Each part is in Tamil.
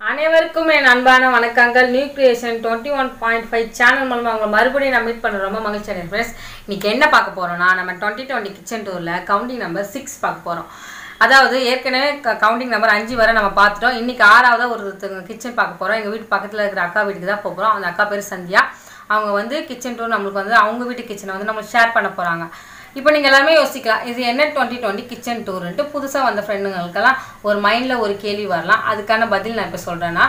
அனைவருக்கும் என் அன்பான வணக்கங்கள். நியூ கிரியேஷன் 21.5 சேனல் மூலமாக உங்களை மறுபடியும் நான் மீட் பண்ண ரொம்ப மகிழ்ச்சியான ஃப்ரெண்ட்ஸ். இன்றைக்கி என்ன பார்க்க போகிறோம்னா, நம்ம 2020 கிச்சன் டூரில் கவுண்டிங் நம்பர் 6 பார்க்க போகிறோம். அதாவது ஏற்கனவே கவுண்டிங் நம்பர் 5 வரை நம்ம பார்த்துட்டோம். இன்றைக்கி 6வது ஒருத்தங்க கிச்சன் பார்க்க போகிறோம். எங்கள் வீட்டு பக்கத்தில் இருக்கிற அக்கா வீட்டுக்கு தான் போகிறோம். அந்த அக்கா பேர் சந்தியா. அவங்க வந்து கிச்சன் டூர் நம்மளுக்கு வந்து அவங்க வீட்டு கிச்சனை வந்து நம்ம ஷேர் பண்ண போகிறாங்க. இப்போ நீங்கள் எல்லாமே யோசிக்கலாம், இது என்ன 2020 கிச்சன் டூருன்ட்டு புதுசாக வந்த ஃப்ரெண்டுங்களுக்கெல்லாம் ஒரு மைண்டில் ஒரு கேள்வி வரலாம். அதுக்கான பதில் நான் இப்போ சொல்கிறேன்னா,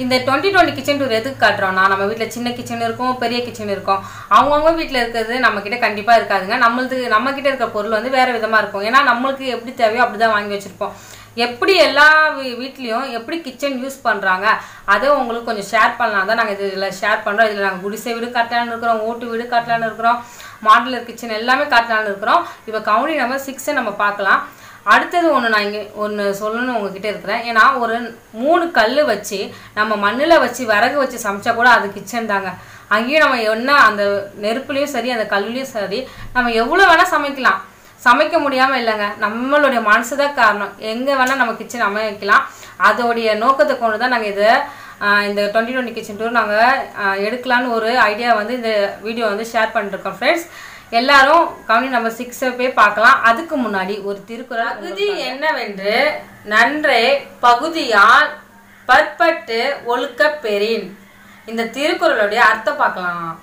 இந்த 2020 கிச்சன் டூர் எதுக்கு காட்டுறோன்னா, நம்ம வீட்டில் சின்ன கிச்சன் இருக்கும், பெரிய கிச்சன் இருக்கும். அவங்கவுங்க வீட்டில் இருக்கிறது நம்மக்கிட்ட கண்டிப்பாக இருக்காதுங்க. நம்மக்கிட்ட இருக்கிற பொருள் வந்து வேறு விதமாக இருக்கும். ஏன்னா நம்மளுக்கு எப்படி தேவையோ அப்படி தான் வாங்கி வச்சுருப்போம். எப்படி எல்லா வீட்லேயும் எப்படி கிச்சன் யூஸ் பண்ணுறாங்க அதை உங்களுக்கு கொஞ்சம் ஷேர் பண்ணலாம் தான் நாங்கள் இதில் ஷேர் பண்ணுறோம். இதில் நாங்கள் குடிசை வீடு காட்டலான்னு இருக்கிறோம், ஓட்டு வீடு காட்டலான்னு இருக்கிறோம், மாடுலர் கிச்சன் எல்லாமே காட்டலான்னு இருக்கிறோம். இப்போ கவுண்டிங் நம்பர் 6 நம்ம பார்க்கலாம். அடுத்தது ஒன்று நான் இங்கே ஒன்று சொல்லணும்னு உங்ககிட்ட இருக்கிறேன். ஏன்னா ஒரு 3 கல் வச்சு நம்ம மண்ணில் வச்சு விறகு வச்சு சமைச்சா கூட அது கிச்சன் தாங்க. அங்கேயும் நம்ம என்ன அந்த நெருப்புலேயும் சரி அந்த கல்லுலேயும் சரி நம்ம எவ்வளோ வேணால் சமைக்கலாம். சமைக்க முடியாமல் இல்லைங்க, நம்மளுடைய மனசு தான் காரணம். எங்கே வேணால் நம்ம கிச்சன் அமைக்கலாம். அதோடைய நோக்கத்தை கொண்டு தான் நாங்கள் இதை இந்த 2020 கிச்சன் டூர் நாங்கள் எடுக்கலான்னு ஒரு ஐடியா வந்து இந்த வீடியோ வந்து ஷேர் பண்ணிருக்கோம் ஃப்ரெண்ட்ஸ். எல்லாரும் கவுண்டிங் நம்பர் 6 போய் பார்க்கலாம். அதுக்கு முன்னாடி ஒரு திருக்குறள். பகுதி என்னவென்று நன்றே பகுதியால் பற்பட்டு ஒழுக்க பெறின். இந்த திருக்குறளுடைய அர்த்தம் பார்க்கலாம்.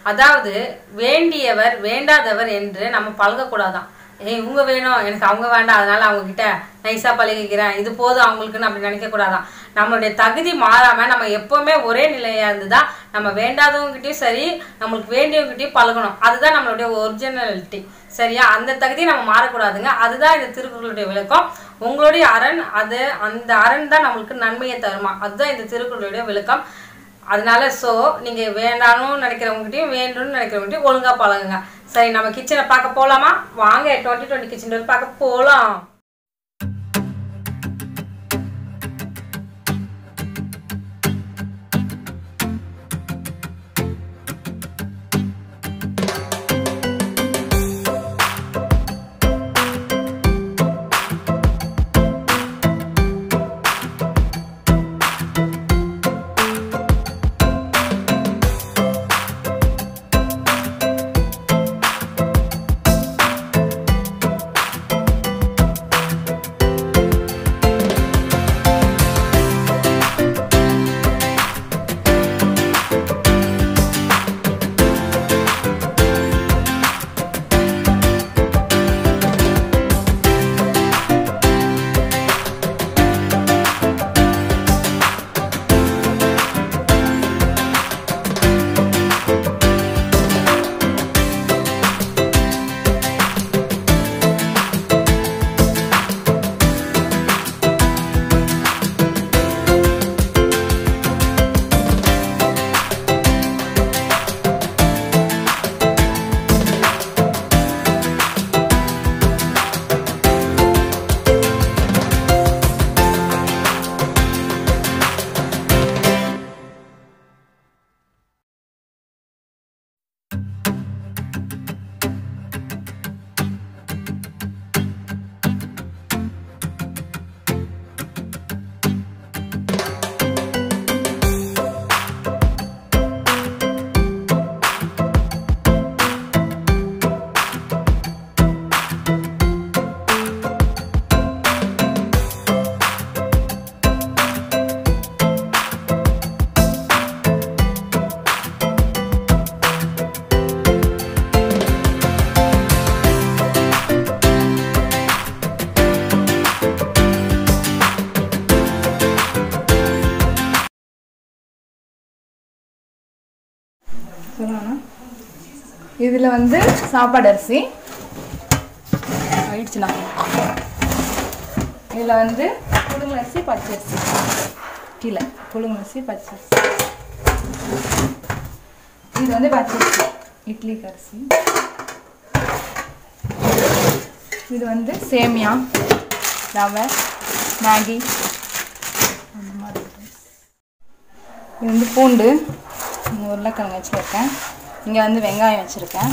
அதாவது வேண்டியவர் வேண்டாதவர் என்று நம்ம பழகக்கூடாதான். இவங்க வேணும் எனக்கு அவங்க வேண்டாம் அதனால அவங்கக்கிட்ட நைஸாக பழகிக்கிறேன், இது போதும் அவங்களுக்குன்னு அப்படி நினைக்கக்கூடாதான். நம்மளுடைய தகுதி மாறாமல் நம்ம எப்போவுமே ஒரே நிலையாக இருந்து தான் நம்ம வேண்டாதவங்ககிட்டையும் சரி நம்மளுக்கு வேண்டியவங்ககிட்டையும் பழகணும். அதுதான் நம்மளுடைய ஒரிஜினாலிட்டி. சரியா? அந்த தகுதியை நம்ம மாறக்கூடாதுங்க. அதுதான் இந்த திருக்குறளுடைய விளக்கம். உங்களுடைய அரண் அது, அந்த அரண் தான் நம்மளுக்கு நன்மையை தருமா, அதுதான் இந்த திருக்குறளுடைய விளக்கம். அதனால நீங்கள் வேண்டாம்னு நினைக்கிறவங்ககிட்டையும் வேண்டும்னு நினைக்கிறவங்ககிட்டையும் ஒழுங்காக பழகுங்க. சரி, நம்ம கிச்சனை பார்க்க போகலாமா? வாங்க 2020 கிச்சன் பார்க்க போகலாம். இதில் வந்து சாப்பாடு அரிசி ஆயிடுச்சுண்ணா. இதில் வந்து புழுங்கலரிசி பச்சரிசி, கீழே புழுங்கலரிசி பச்சரிசி. இது வந்து பச்சரிசி இட்லிக்கு அரிசி. இது வந்து சேமியா, ரவை, மேகி அந்த மாதிரி. இது வந்து பூண்டு, உருளைக்கிழங்கு வச்சுருக்கேன். இங்கே வந்து வெங்காயம் வச்சுருக்கேன்.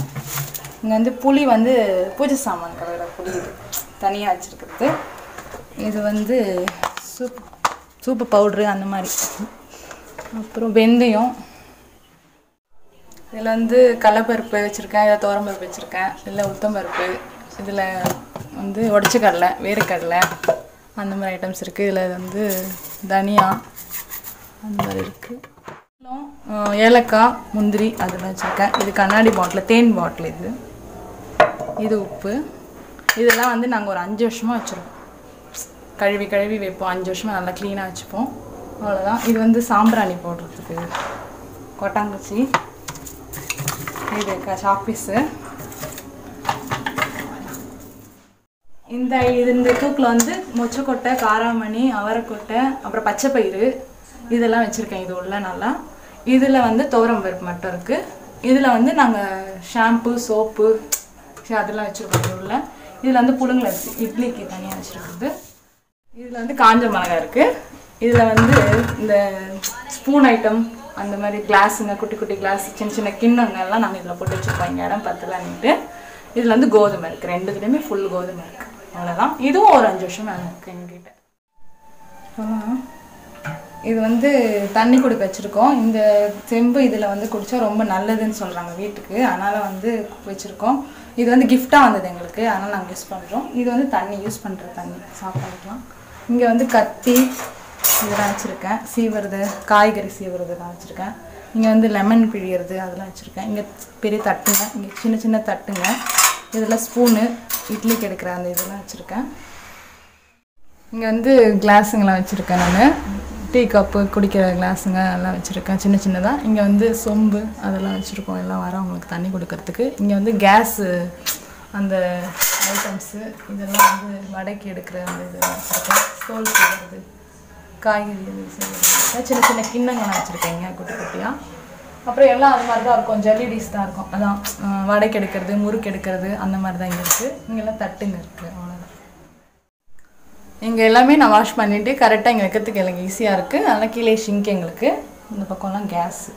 இங்கே வந்து புளி வந்து பூஜை சாமான் கலர புளி தனியாக வச்சுருக்குறது. இது வந்து சூப்பு பவுட்ரு அந்த மாதிரி. அப்புறம் வெந்தயம், இதில் வந்து கடலைப்பருப்பு வச்சுருக்கேன், இதில் துவரம்பருப்பு வச்சுருக்கேன், இதில் உளுத்தம்பருப்பு, இதில் வந்து உடச்ச கடலை, வேர்க்கடலை அந்த மாதிரி ஐட்டம்ஸ் இருக்குது. இதில் வந்து தனியா அந்த மாதிரி இருக்குது. அப்புறம் ஏலக்காய், முந்திரி அதெல்லாம் வச்சுருக்கேன். இது கண்ணாடி பாட்டில், தேன் பாட்டில். இது உப்பு. இதெல்லாம் வந்து நாங்கள் ஒரு 5 வருஷமாக வச்சுருக்கோம். கழுவி வைப்போம். 5 வருஷமாக நல்லா க்ளீனாக வச்சுப்போம். அவ்வளோதான். இது வந்து சாம்பிராணி போடுறதுக்கு கொட்டாங்குச்சி. இது சாப்பீஸு. இந்த தூக்கில் வந்து மொச்சக்கொட்டை, காராமணி, அவரைக்கொட்டை, அப்புறம் பச்சைப்பயிறு இதெல்லாம் வச்சுருக்கேன். இது உள்ள நல்லா. இதில் வந்து துவரம்பருப்பு மட்டும் இருக்குது. இதில் வந்து நாங்கள் ஷாம்பு, சோப்பு அதெல்லாம் வச்சுருக்கோம். இது உள்ள. இதில் வந்து புழுங்கலரிசி இட்லிக்கு தனியாக வச்சுருக்குது. இதில் வந்து காஞ்ச மிளகாய் இருக்குது. இதில் வந்து இந்த ஸ்பூன் ஐட்டம் அந்த மாதிரி கிளாஸுங்க, குட்டி குட்டி கிளாஸ், சின்ன சின்ன கிண்ணங்கள்லாம் நாங்கள் இதில் போட்டு வச்சுருக்கோம். இங்கே இடம் பத்தலான்ட்டு. இதில் வந்து கோதுமை இருக்குது. 2 ஃபுல் கோதுமை இருக்குது. அவ்வளோதான். இதுவும் ஒரு 5 வருஷம் மேலே இருக்குது எங்ககிட்ட. இது வந்து தண்ணி குடிக்க வச்சுருக்கோம். இந்த செம்பு இதில் வந்து குடித்தா ரொம்ப நல்லதுன்னு சொல்கிறாங்க வீட்டுக்கு. அதனால் வந்து வச்சுருக்கோம். இது வந்து கிஃப்டாக வந்தது எங்களுக்கு. அதனால் நாங்கள் யூஸ் பண்ணுறோம். இது வந்து தண்ணி யூஸ் பண்ணுற தண்ணி சாப்பிட்டுக்கலாம். இங்கே வந்து கத்தி இதெல்லாம் வச்சுருக்கேன். சீவுறது, காய்கறி சீவுறதுலாம் வச்சுருக்கேன். இங்கே வந்து லெமன் பிழியறது அதெல்லாம் வச்சுருக்கேன். இங்கே பெரிய தட்டுங்க, இங்கே சின்ன சின்ன தட்டுங்க. இதில் ஸ்பூனு, இட்லிக்கு எடுக்கிற அந்த இதெல்லாம் வச்சுருக்கேன். இங்கே வந்து கிளாஸுங்கெல்லாம் வச்சுருக்கேன். நான் டீ கப்பு குடிக்கிற கிளாஸுங்க எல்லாம் வச்சுருக்கேன் சின்ன சின்னதாக. இங்கே வந்து சொம்பு அதெல்லாம் வச்சுருக்கோம் எல்லாம் வரவங்களுக்கு தண்ணி கொடுக்கறதுக்கு. இங்கே வந்து கேஸு அந்த ஐட்டம்ஸு இதெல்லாம் வந்து வடைக்கு எடுக்கிற அந்த இதெல்லாம் வச்சுருக்கேன். தோல் செய்கிறது, காய்கறி இது செய்கிறது, சின்ன சின்ன கிண்ணங்கள்லாம் வச்சுருக்கேன் இங்கே குட்டி குட்டியாக. அப்புறம் எல்லாம் அது மாதிரி தான் இருக்கும். ஜெல்லிடிஸ் தான் இருக்கும். அதான் வடைக்கு எடுக்கிறது, முறுக்கு எடுக்கிறது அந்த மாதிரி தான் இங்கே இருக்குது. இங்கெல்லாம் தட்டுங்க இருக்குது. அவ்வளோதான். இங்கே எல்லாமே நான் வாஷ் பண்ணிவிட்டு கரெக்டாக இங்கே வைக்கிறதுக்கு எனக்கு ஈஸியாக இருக்குது. அதனால் கீழே ஷிங்க் எங்களுக்கு. இந்த பக்கம்லாம் கேஸு.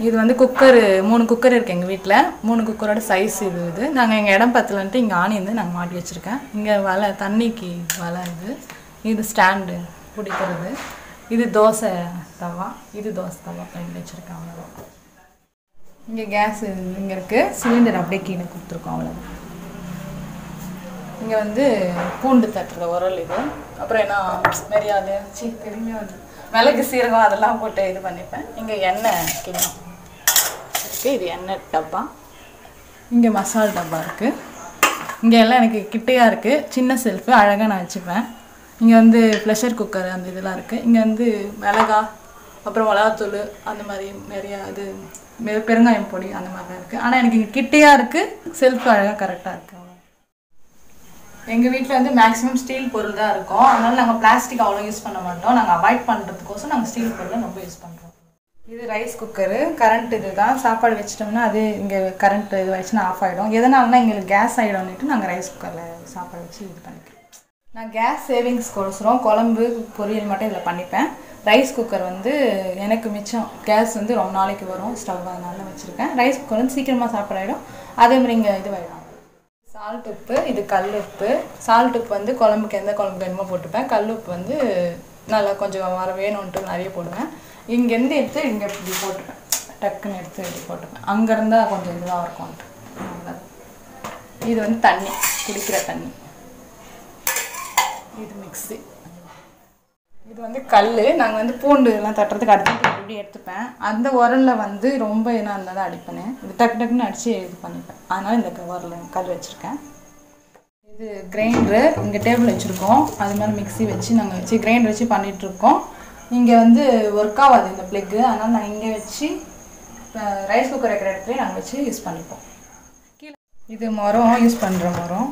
இது வந்து குக்கரு, 3 குக்கர் இருக்குது எங்கள் வீட்டில். 3 குக்கரோட சைஸ் இது. நாங்கள் எங்கள் இடம் பத்தலன்ட்டு இங்கே ஆணி வந்து நாங்கள் மாட்டி வச்சுருக்கேன். இங்கே வலை, தண்ணிக்கு வலை. இது ஸ்டாண்டு பிடிக்கிறது. இது தோசை தவா, இது தோசை தவா பண்ணி வச்சுருக்கேன். அவ்வளோதான். இங்கே கேஸ் இங்கே இருக்குது. சிலிண்டர் அப்படியே கீழே கொடுத்துருக்கோம். அவ்வளோதான். இங்கே வந்து பூண்டு தட்டுற உரல் இது. அப்புறம் என்ன நிறையாது தெரியுமே வந்து மிளகு, சீரகம் அதெல்லாம் போட்டு இது பண்ணிப்பேன். இங்கே எண்ணெய் கிண்ணம் இருக்குது. இது எண்ணெய் டப்பா. இங்கே மசால் டப்பா இருக்குது. இங்கே எல்லாம் எனக்கு கிட்டையாக இருக்குது. சின்ன செல்ஃபு அழகாக நான் வச்சுப்பேன். இங்கே வந்து ப்ரெஷர் குக்கர் அந்த இதெல்லாம் இருக்குது. இங்கே வந்து மிளகா, அப்புறம் மிளகாத்தூள் அந்த மாதிரி நிறையா இது பெருங்காயம் பொடி அந்த மாதிரி தான் இருக்குது. ஆனால் எனக்கு இங்கே கிட்டையாக இருக்குது. செல்ஃபு அழகாக கரெக்டாக இருக்குது. எங்கள் வீட்டில் வந்து மேக்ஸிமம் ஸ்டீல் பொருள் தான் இருக்கும். அதனால் நாங்கள் பிளாஸ்டிக் அவ்வளோ யூஸ் பண்ண மாட்டோம். நாங்கள் அவாய்ட் பண்ணுறதுக்கோசம் நாங்கள் ஸ்டீல் பொருளை ரொம்ப யூஸ் பண்ணுறோம். இது ரைஸ் குக்கரு, கரண்ட் இது தான். சாப்பாடு வச்சிட்டோம்னா அது இங்கே கரண்ட் இது வச்சுன்னா ஆஃப் ஆகிடும். எதனாலனா எங்களுக்கு கேஸ் ஆகிடும்னுட்டு நாங்கள் ரைஸ் குக்கரில் சாப்பாடு வச்சு இது பண்ணிக்கிறோம். நான் கேஸ் சேவிங்ஸ் கோசரம் குழம்பு, பொரியல் மட்டும் இதில் பண்ணிப்பேன். ரைஸ் குக்கர் வந்து எனக்கு மிச்சம். கேஸ் வந்து ரொம்ப நாளைக்கு வரும் ஸ்டவ், அதனால வச்சுருக்கேன். ரைஸ் குக்கர் வந்து சீக்கிரமாக சாப்பாடாயிடும். அதேமாதிரி இங்கே இதுவாகிடும். சால்ட் உப்பு, இது கல் உப்பு. சால்ட் உப்பு வந்து குழம்புக்கு எந்த குழம்புக்கு வேணுமோ போட்டுப்பேன். கல் உப்பு வந்து நல்லா கொஞ்சம் வர வேணும்ன்ட்டு நிறைய போடுவேன். இங்கேருந்து எடுத்து இங்கே இப்படி போட்டுப்பேன். டக்குன்னு எடுத்து இப்படி போட்டுப்பேன். அங்கே இருந்தால் கொஞ்சம் இதுவாக இருக்கும்ன்ட்டு. இது வந்து தண்ணி, குடிக்கிற தண்ணி. இது மிக்ஸி. இது வந்து கல். நாங்கள் வந்து பூண்டு எல்லாம் தட்டுறதுக்கு அடுத்து இப்படி எடுத்துப்பேன். அந்த உரலில் வந்து ரொம்ப என்ன இருந்தால் தான் அடிப்பேன். இது டக்குன்னு அடித்து இது பண்ணிப்பேன். அதனால் இந்த உரலில் கல் வச்சுருக்கேன். இது கிரைண்டரு. இங்கே டேபிள் வச்சுருக்கோம். அது மாதிரி மிக்ஸி வச்சு நாங்கள் வச்சு கிரைண்டர் வச்சு பண்ணிகிட்ருக்கோம். இங்கே வந்து ஒர்க் ஆகாது இந்த ப்ளக்கு. அதனால் நாங்கள் இங்கே வச்சு ரைஸ் குக்கர் வைக்கிற இடத்துல நாங்கள் வச்சு யூஸ் பண்ணிப்போம். கீழே இது மரம் யூஸ் பண்ணுற மரம்,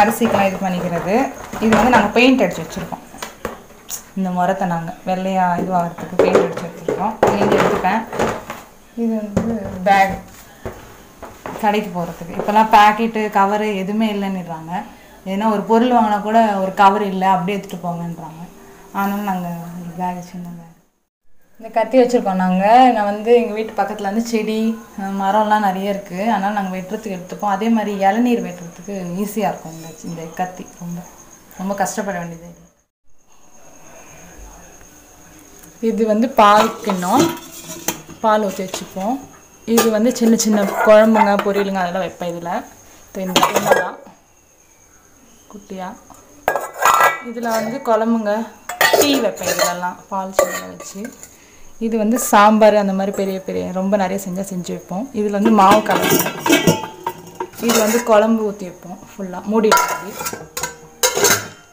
அரிசிக்கெலாம் இது பண்ணிக்கிறது. இது வந்து நாங்கள் பெயிண்ட் அடித்து வச்சுருக்கோம். இந்த மரத்தை நாங்கள் வெள்ளையாக இதுவாகிறதுக்கு பெயிண்ட் அடித்து வச்சுருக்கோம். இங்கே எடுத்துப்பேன். இது வந்து பேக், கடைக்கு போகிறதுக்கு. இப்போல்லாம் பேக்கெட்டு கவரு எதுவுமே இல்லைன்னுறாங்க. ஏன்னா ஒரு பொருள் வாங்கினா கூட ஒரு கவர் இல்லை, அப்படியே எடுத்துகிட்டு போங்கன்றாங்க. அதனால நாங்கள் ஒரு பேக் வச்சுருந்தோங்க. இந்த கத்தி வச்சுருக்கோம் நாங்கள். நான் வந்து எங்கள் வீட்டு பக்கத்தில் வந்து செடி மரம்லாம் நிறைய இருக்குது. அதனால் நாங்கள் வெட்டுறதுக்கு எடுத்துப்போம். அதே மாதிரி இளநீர் வெட்டுறதுக்கு ஈஸியாக இருக்கும் இந்த கத்தி. ரொம்ப ரொம்ப கஷ்டப்பட வேண்டியது. இது வந்து பால் கிண்ணம், பால் ஊற்றி வச்சுப்போம். இது வந்து சின்ன சின்ன குழம்புங்க பொரியலுங்க அதெல்லாம் வைப்பேன் இதில். இந்த கிண்ணம் குட்டியாக இதில் வந்து குழம்புங்க டீ வைப்பேன் இதிலெல்லாம் பால் சீனில் வச்சு. இது வந்து சாம்பார் அந்த மாதிரி பெரிய பெரிய ரொம்ப நிறைய செஞ்சு வைப்போம். இதில் வந்து மாவு கலப்போம். இது வந்து குழம்பு ஊற்றி வைப்போம் ஃபுல்லாக மூடி வச்சு.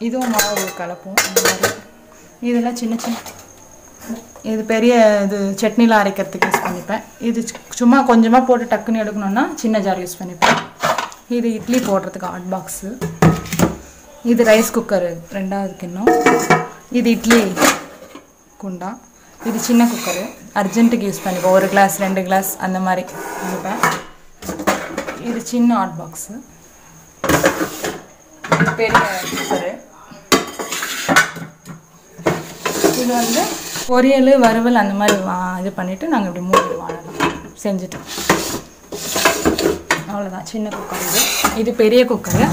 இதுவும் மாவு கலப்போம் அந்த மாதிரி. இதெல்லாம் சின்ன சின்ன இது பெரிய இது சட்னியில் அரைக்கிறதுக்கு யூஸ் பண்ணிப்பேன். இது சும்மா கொஞ்சமாக போட்டு டக்குன்னு எடுக்கணுன்னா சின்ன ஜார் யூஸ் பண்ணிப்பேன். இது இட்லி போடுறதுக்கு ஹாட் பாக்ஸு. இது ரைஸ் குக்கரு 2வது கிண்ணம். இது இட்லி குண்டா. இது சின்ன குக்கரு அர்ஜென்ட்டுக்கு யூஸ் பண்ணிப்பேன். 1 கிளாஸ் 2 கிளாஸ் அந்த மாதிரி பண்ணிப்பேன். இது சின்ன ஹாட் பாக்ஸு. இது பெரிய குக்கரு. இது வந்து பொரியல் வறுவல் அந்த மாதிரி இது பண்ணிவிட்டு நாங்கள் இப்படி மூடிடுவோம் செஞ்சுட்டு. அவ்வளோதான் சின்ன குக்கர். இது பெரிய குக்கரு.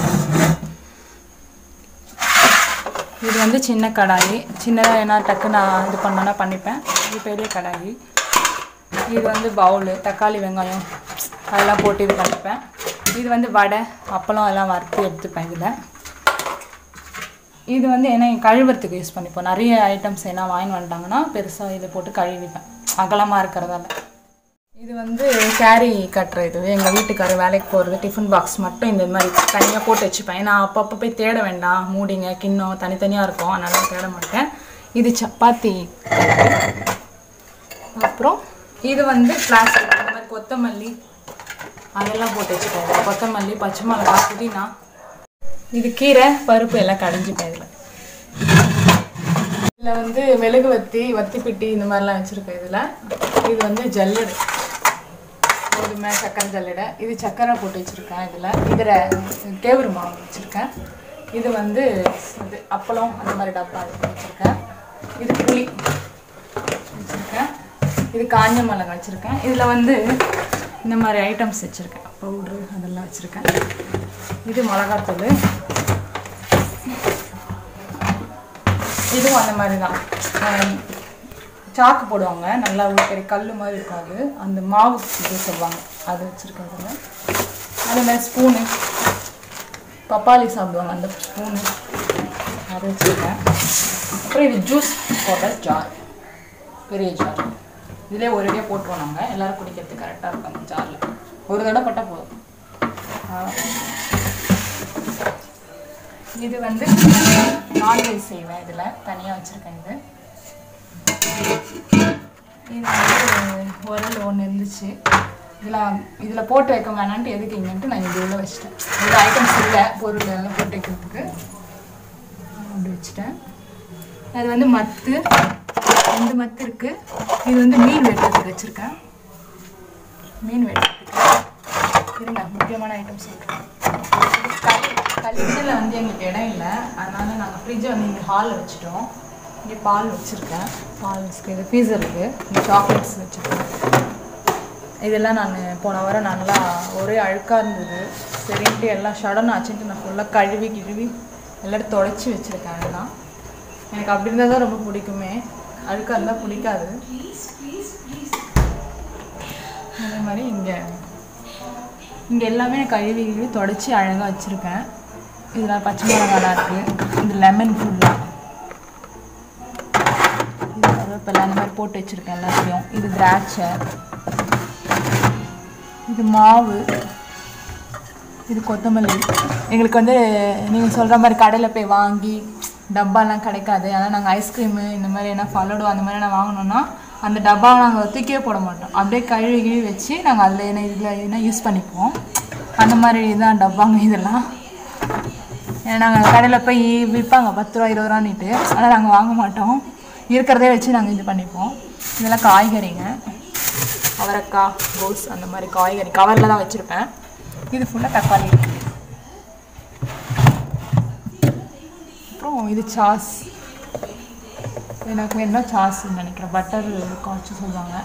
இது வந்து சின்ன கடாயி. சின்னதாக என்ன டக்கு நான் இது பண்ணோன்னா பண்ணிப்பேன். இது பெரிய கடாயி. இது வந்து பவுலு தக்காளி வெங்காயம் அதெல்லாம் போட்டு இது பண்ணிப்பேன். இது வந்து வடை அப்பளம் எல்லாம் வறுத்து எடுத்துப்பேன் இதில். இது வந்து ஏன்னா கழுவுறதுக்கு யூஸ் பண்ணிப்போம். நிறைய ஐட்டம்ஸ் என்ன வாங்கி வந்துட்டாங்கன்னா பெருசாக இதை போட்டு கழுவிப்பேன் அகலமாக இருக்கிறதால. இது வந்து கேரி கட்டுற இது. எங்கள் வீட்டுக்காரர் வேலைக்கு போகிறது டிஃபன் பாக்ஸ் மட்டும் இந்த மாதிரி தனியாக போட்டு வச்சுப்பேன். ஏன்னா அப்பப்போ போய் தேட வேண்டாம், மூடிங்க கிண்ணம் தனித்தனியாக இருக்கும், அதனால தேட மாட்டேன். இது சப்பாத்தி. அப்புறம் இது வந்து பிளாஸ்டிக் இந்த மாதிரி கொத்தமல்லி அதெல்லாம் போட்டு வச்சுப்பேன். கொத்தமல்லி பச்சை மிளகா புதினா. இது கீரை பருப்பு எல்லாம் கடைஞ்சிப்பேன் இதில். இதில் வந்து மெழுகு வத்தி பிட்டி இந்த மாதிரிலாம் வச்சுருக்கேன் இதில். இது வந்து ஜல்லடை கோதுமை சக்கரை ஜல்லடை. இது சக்கரை போட்டு வச்சுருக்கேன் இதில். இதில் கேவுரு மாவு வச்சுருக்கேன். இது வந்து இது அப்பளம் அந்த மாதிரி டப்பா வச்சுருக்கேன். இது புளி வச்சுருக்கேன். இது காஞ்ச மிளகாய் வச்சுருக்கேன். இதில் வந்து இந்த மாதிரி ஐட்டம்ஸ் வச்சுருக்கேன், பவுட்ரு அதெல்லாம் வச்சுருக்கேன். இது மிளகாத்தூள். இதுவும் அந்த மாதிரி தான் சாக்கு போடுவாங்க, நல்லா பெரிய கல் மாதிரி இருக்காது, அந்த மாவு இது சொல்லுவாங்க, அது வச்சுருக்கேன் இதில். அதே மாதிரி ஸ்பூனு பப்பாளி சாப்பிடுவாங்க அந்த ஸ்பூனு அது வச்சுருக்கேன். அப்புறம் இது ஜூஸ் போட்ட ஜார், பெரிய ஜார். இதிலே ஒரேடியாக போட்டுருவோம் நாங்கள், எல்லோரும் குடிக்கிறதுக்கு கரெக்டாக இருக்கும் அந்த ஜாரில். ஒரு தடவை பட்டால் போதும். இது வந்து நான்வெஜ் செய்வேன் இதில் தனியாக வச்சுருக்கேன். இது வந்து உரல் ஒன்று இருந்துச்சு, இதில் போட்டு வைக்க வேணான்ட்டு எதுக்கு இங்கன்ட்டு நான் இது உள்ள வச்சுட்டேன். இது ஐட்டம்ஸ் இல்லை, பொருள் எல்லாம் போட்டு வைக்கிறதுக்கு அப்படி வச்சுட்டேன். அது வந்து மத்து 2 மத்து இருக்குது. இது வந்து மீன் வெட்டுறதுக்கு வச்சுருக்கேன். மீன் வெட்டுறதுக்கு இருங்க, முக்கியமான ஐட்டம் சொல்கிறேன். கல்லில் வந்து எங்களுக்கு இடம் இல்லை, அதனால் நாங்கள் ஃப்ரிட்ஜை வந்து இங்கே ஹாலில் வச்சுட்டோம். இங்கே பால் வச்சுருக்கேன், பால் இது ஃபீஸர் இருக்குது, இங்கே சாக்லேட்ஸ் வச்சுருக்கேன். இதெல்லாம் நான் போன வாரம் நல்லா ஒரே அழுக்காக இருந்தது, சரின்ட்டு எல்லாம் ஷடன் ஆச்சுன்ட்டு நான் ஃபுல்லாக கழுவி எல்லோரும் துடைச்சி வச்சுருக்கேன். அதெல்லாம் எனக்கு அப்படி இருந்தால் தான் ரொம்ப பிடிக்குமே, அழுக்காக இருந்தால் பிடிக்காது. அதே மாதிரி இங்கே எல்லாமே கழுவி துடைச்சி அழகாக வச்சுருக்கேன். இதில் பச்சை மிளகாலாம் இருக்குது, இது லெமன் ஃபுல்லாக, இது கருவேப்பிலை அந்த மாதிரி போட்டு வச்சுருக்கேன் எல்லாத்தையும். இது திராட்சை, இது மாவு, இது கொத்தமல்லி. எங்களுக்கு வந்து நீங்கள் சொல்கிற மாதிரி கடையில் போய் வாங்கி டப்பாலாம் கிடைக்காது, ஆனால் நாங்கள் ஐஸ்கிரீமு இந்த மாதிரி என்ன ஃபலோடோ அந்த மாதிரி நான் வாங்கினோன்னா அந்த டப்பாவை நாங்கள் தூக்கியே போட மாட்டோம், அப்படியே கழுவி வச்சு நாங்கள் அதில் இதில் யூஸ் பண்ணிப்போம். அந்த மாதிரி தான் டப்பாங்க இதெல்லாம். ஏன்னா நாங்கள் கடையில் போய் விற்பாங்க 10 ரூபா 20 ரூபான்னுட்டு, ஆனால் நாங்கள் வாங்க மாட்டோம், இருக்கிறதே வச்சு நாங்கள் இது பண்ணிப்போம். இதெல்லாம் காய்கறிங்க, அவரைக்காய் கோஸ் அந்த மாதிரி காய்கறி கவரில் தான் வச்சுருப்பேன். இது ஃபுல்லாக தக்காளி. அப்புறம் இது சாஸ், எனக்கு வேணும்னா சாஸ்ன்னு நினைக்கிறேன், பட்டர் காய்ச்சி சொல்லுவாங்க.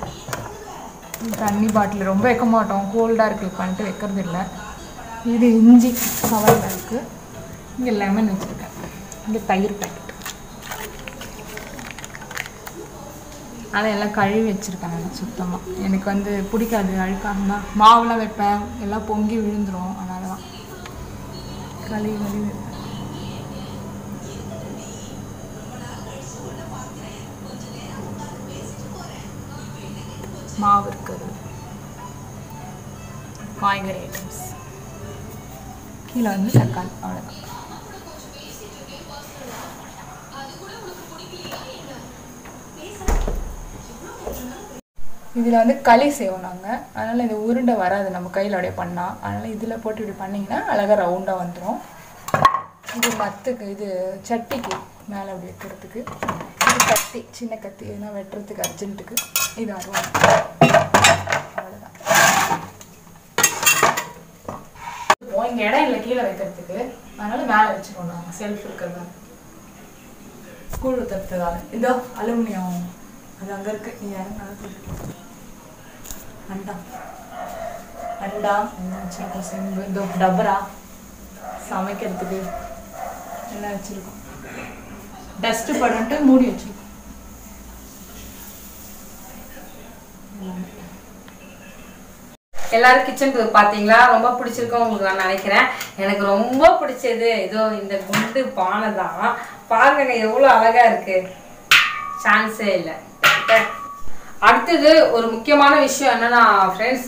தண்ணி பாட்டில் ரொம்ப வைக்க மாட்டோம், கோல்டாக இருக்குது பண்ணிட்டு வைக்கிறது இல்லை. இது இஞ்சி கவரில் இருக்குது. இங்கே லெமன் வச்சுருக்கேன். இங்கே தயிர் பேக்கெட். அதனால் எல்லாம் கழுவி வச்சுருக்கேன் நான் சுத்தமாக. எனக்கு வந்து பிடிக்காது அழுக்காக மாவுலாம் வைப்பேன், எல்லாம் பொங்கி விழுந்துடும். அதனால தான் கழுவி மாவு இருக்குது, காய்கறி ஐட்டம்ஸ், கீழே வந்து தக்காளி, அவ்வளோதான். இதில் வந்து களி செய்வோம் நாங்கள், அதனால் இது உருண்டை வராது நம்ம கையில் அப்படியே பண்ணால். அதனால் இதில் போட்டு இப்படி பண்ணிங்கன்னா அழகாக ரவுண்டாக வந்துடும். இது மத்துக்கு, இது சட்டிக்கு மேலே அப்படி வைக்கிறதுக்கு. இது கத்தி, சின்ன கத்தி, எதுனா வெட்டுறதுக்கு அர்ஜென்ட்டுக்கு. இது அருவா, அவ்வளோதான். இங்கே இடம் இல்லை கீழே வைக்கிறதுக்கு, அதனால் மேலே வச்சுக்கோங்க. நாங்கள் செல்ஃப் இருக்கிறதா ஸ்கூல் ஊற்றுறதுக்காக. இதோ அலுமினியம் அது அங்கே இருக்குது. நீ இறங்க அண்டா அண்டா வச்சுருக்கோம், செம்பு, இதோ டபரா சமைக்கிறதுக்கு எல்லாம் வச்சுருக்கோம். டஸ்ட்டு படுன்ட்டு மூடி வச்சுருக்கோம். எல்லாரும் கிச்சன் டூர் பார்த்தீங்களா? ரொம்ப பிடிச்சிருக்கோம் உங்களுக்கு நான் நினைக்கிறேன். எனக்கு ரொம்ப பிடிச்சது இதோ இந்த குண்டு பானை தான். பாருங்க எவ்வளோ அழகா இருக்கு, சான்ஸே இல்லை. அடுத்தது ஒரு முக்கியமான விஷயம் என்னன்னா ஃப்ரெண்ட்ஸ்,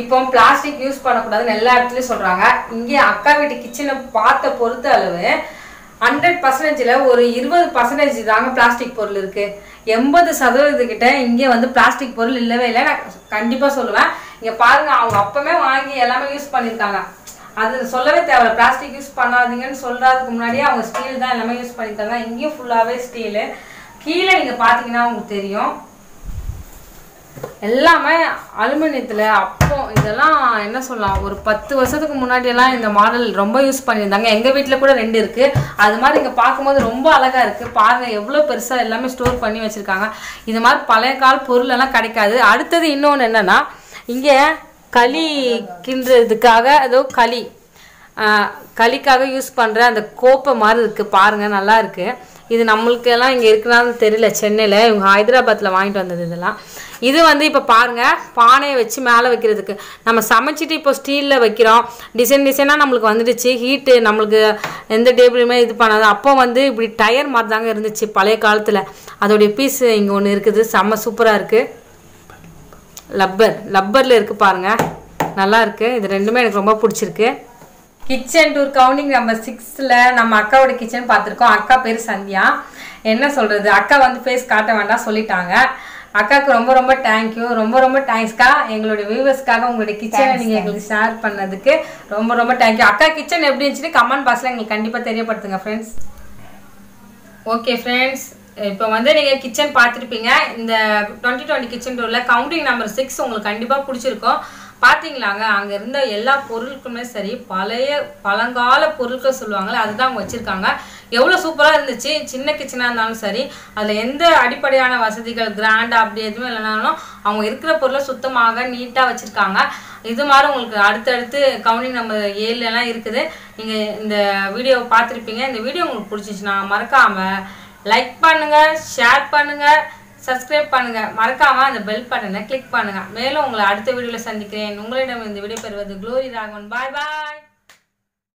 இப்போ பிளாஸ்டிக் யூஸ் பண்ணக்கூடாதுன்னு எல்லா இடத்துலையும் சொல்கிறாங்க. இங்கே அக்கா வீட்டு கிச்சனை பார்த்த பொறுத்த அளவு 100%ல் ஒரு 20% தாங்க பிளாஸ்டிக் பொருள் இருக்குது. 80% கிட்ட இங்கே வந்து பிளாஸ்டிக் பொருள் இல்லவே இல்லை. நான் கண்டிப்பாக சொல்லுவேன். இங்கே பாருங்கள், அவங்க அப்பவே வாங்கி எல்லாமே யூஸ் பண்ணியிருக்காங்க. அது சொல்லவே தேவை, பிளாஸ்டிக் யூஸ் பண்ணாதீங்கன்னு சொல்கிறதுக்கு முன்னாடியே அவங்க ஸ்டீல் தான் எல்லாமே யூஸ் பண்ணியிருக்காங்க. இங்கேயும் ஃபுல்லாகவே ஸ்டீலு. கீழே நீங்கள் பார்த்தீங்கன்னா உங்களுக்கு தெரியும் எல்லாமே அலுமினியத்தில். அப்போ இதெல்லாம் என்ன சொல்லலாம், ஒரு 10 வருஷத்துக்கு முன்னாடியெல்லாம் இந்த மாடல் ரொம்ப யூஸ் பண்ணியிருந்தாங்க. எங்கள் வீட்டில் கூட 2 இருக்குது. அது மாதிரி இங்கே பார்க்கும்போது ரொம்ப அழகாக இருக்குது. பாருங்கள் எவ்வளோ பெருசாக எல்லாமே ஸ்டோர் பண்ணி வச்சுருக்காங்க. இது மாதிரி பழைய கால பொருள் எல்லாம் கிடைக்காது. அடுத்தது இன்னொன்று என்னென்னா, இங்கே களி கிண்டுறதுக்காக ஏதோ களிக்காக யூஸ் பண்ணுற அந்த கோப்பை மாதிரி இருக்குது. பாருங்கள் நல்லா இருக்குது. இது நம்மளுக்கு எல்லாம் இங்கே இருக்குனான்னு தெரியல, சென்னையில் இவங்க ஹைதராபாத்தில் வாங்கிட்டு வந்தது இதெல்லாம். இது வந்து இப்போ பாருங்கள், பானையை வச்சு மேலே வைக்கிறதுக்கு. நம்ம சமைச்சிட்டு இப்போ ஸ்டீலில் வைக்கிறோம், டிசைனாக நம்மளுக்கு வந்துடுச்சு. ஹீட்டு நம்மளுக்கு எந்த டேபிளுமே இது பண்ணாது. அப்போ வந்து இப்படி டயர் மாதிரி தாங்க இருந்துச்சு பழைய காலத்தில். அதோடைய பீஸ் இங்கே ஒன்று இருக்குது, செம்ம சூப்பராக இருக்குது. லப்பரில் இருக்குது பாருங்கள், நல்லா இருக்குது. இது ரெண்டுமே எனக்கு ரொம்ப பிடிச்சிருக்கு. கிச்சன் டூர் கவுண்டிங் நம்பர் 6ல் நம்ம அக்காவோட கிச்சன் பார்த்துருக்கோம். அக்கா பேர் சந்தியா. என்ன சொல்கிறது, அக்கா வந்து ஃபேஸ் காட்ட வேண்டாம் சொல்லிட்டாங்க. அக்காவுக்கு ரொம்ப ரொம்ப தேங்க்யூ, ரொம்ப தேங்க்ஸ்க்கா. எங்களுடைய வியூவர்ஸ்க்காக உங்களுடைய கிச்சனை நீங்கள் எங்களுக்கு ஷேர் பண்ணதுக்கு ரொம்ப தேங்க்யூ. அக்கா கிச்சன் எப்படி இருந்துச்சுன்னு கமெண்ட் பாக்ஸில் எங்களுக்கு கண்டிப்பாக தெரியப்படுத்துங்க ஃப்ரெண்ட்ஸ். ஓகே ஃப்ரெண்ட்ஸ், இப்போ வந்து நீங்கள் கிச்சன் பார்த்துருப்பீங்க. இந்த 2020 கிச்சன் டூரில் கவுண்டிங் நம்பர் 6 உங்களுக்கு கண்டிப்பாக பிடிச்சிருக்கோம். பார்த்தீங்களாங்க, அங்கே இருந்த எல்லா பொருட்களுமே சரி, பழங்கால பொருட்கள் சொல்லுவாங்கள்ல, அதுதான் அவங்க வச்சுருக்காங்க. எவ்வளோ சூப்பராக இருந்துச்சு. சின்ன கிச்சனாக இருந்தாலும் சரி, அதில் எந்த அடிப்படையான வசதிகள் கிராண்டாக அப்படி எதுவுமே இல்லைனாலும் அவங்க இருக்கிற பொருளை சுத்தமாக நீட்டாக வச்சுருக்காங்க. இது மாதிரி உங்களுக்கு அடுத்தடுத்து கவுண்டிங் நம்பர் 7 இருக்குது. நீங்கள் இந்த வீடியோவை பார்த்துருப்பீங்க. இந்த வீடியோ உங்களுக்கு பிடிச்சிச்சுன்னா மறக்காமல் லைக் பண்ணுங்கள், ஷேர் பண்ணுங்கள், சப்ஸ்கிரைப் பண்ணுங்கள். மறக்காமல் அந்த பெல் பட்டனை கிளிக் பண்ணுங்கள். மேலும் உங்களை அடுத்த வீடியோவில் சந்திக்கிறேன். உங்களிடம் இந்த வீடியோ பெறுவது க்ளோரி ராகவன். பாய் பாய்.